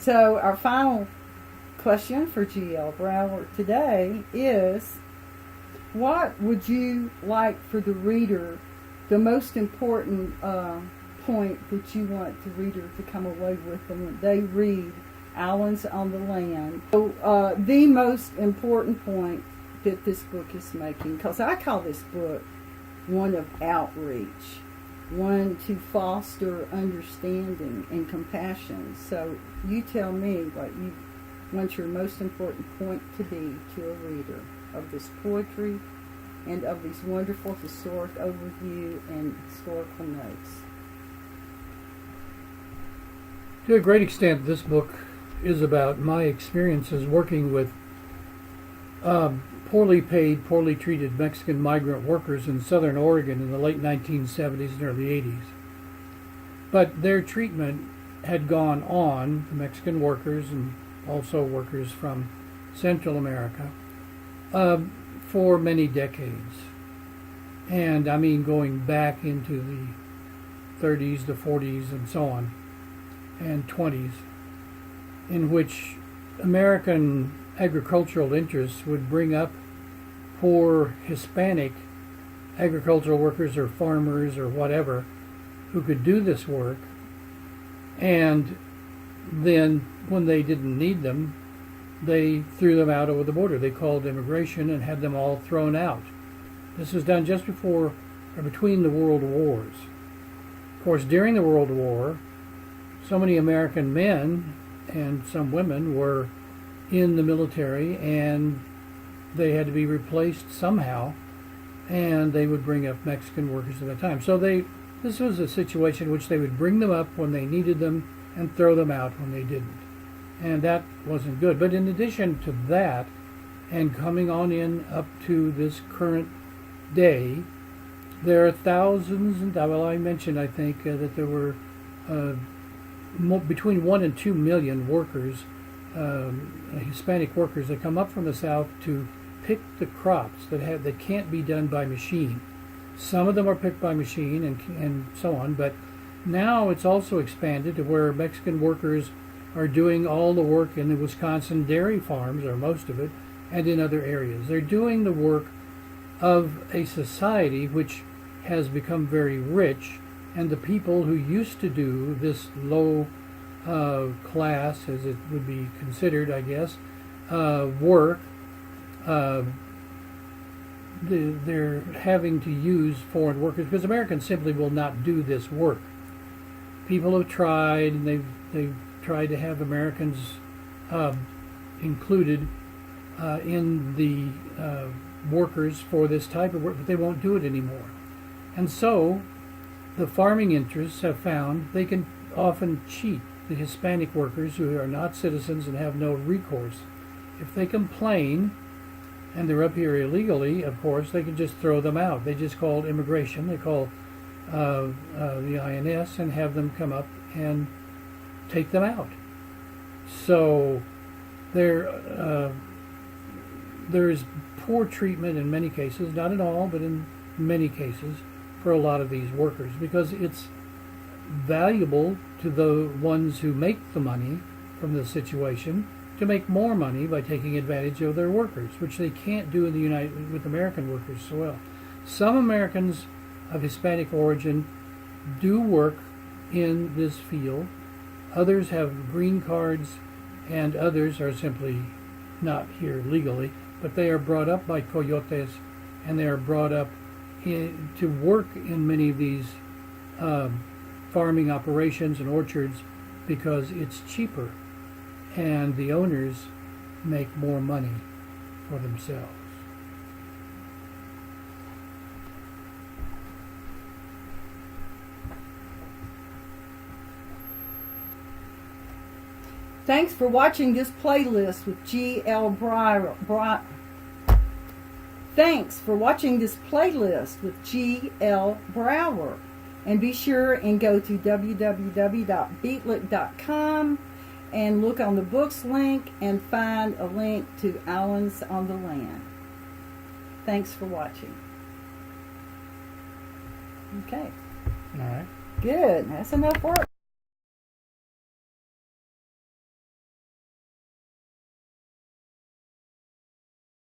So our final question for G.L. Brower today is, what would you like for the reader, the most important point that you want the reader to come away with when they read Islands on the Land? So, the most important point that this book is making, because I call this book one of outreach, one to foster understanding and compassion. So you tell me what you want your most important point to be to a reader of this poetry and of these wonderful historic overview and historical notes. To a great extent, this book is about my experiences working with poorly paid, poorly treated Mexican migrant workers in Southern Oregon in the late 1970s and early 80s. But their treatment had gone on, the Mexican workers and also workers from Central America, for many decades. And I mean going back into the 30s, the 40s, and so on, and 20s, in which American agricultural interests would bring up poor Hispanic agricultural workers or farmers or whatever who could do this work, and then when they didn't need them, they threw them out over the border. They called immigration and had them all thrown out. This was done just before or between the world wars. Of course, during the World War, so many American men and some women were in the military, and they had to be replaced somehow, and they would bring up Mexican workers at the time. So this was a situation in which they would bring them up when they needed them and throw them out when they didn't. And that wasn't good. But in addition to that, and coming on in up to this current day, there are thousands, and well, I mentioned, I think, that there were between 1 and 2 million workers, Hispanic workers, that come up from the South to pick the crops that can't be done by machine. Some of them are picked by machine and so on, but now it's also expanded to where Mexican workers are doing all the work in the Wisconsin dairy farms, or most of it, and in other areas. They're doing the work of a society which has become very rich, and the people who used to do this low class, as it would be considered, I guess, work, they're having to use foreign workers because Americans simply will not do this work. People have tried, and they've tried to have Americans included in the workers for this type of work, but they won't do it anymore. And so the farming interests have found they can often cheat the Hispanic workers who are not citizens and have no recourse. If they complain, and they're up here illegally, of course, they can just throw them out. They just call immigration. They call the INS and have them come up and take them out. So there is poor treatment in many cases, not in all, but in many cases, for a lot of these workers, because it's valuable to the ones who make the money from the situation to make more money by taking advantage of their workers, which they can't do in the with American workers so well. Some Americans of Hispanic origin do work in this field. Others have green cards, and others are simply not here legally, but they are brought up by coyotes, and they are brought up to work in many of these farming operations and orchards because it's cheaper, and the owners make more money for themselves. Thanks for watching this playlist with G.L. Brower. Thanks for watching this playlist with G.L. Brower. And be sure and go to www.beatlick.com and look on the books link and find a link to Islands on the Land. Thanks for watching. Okay. All right. Good. That's enough work.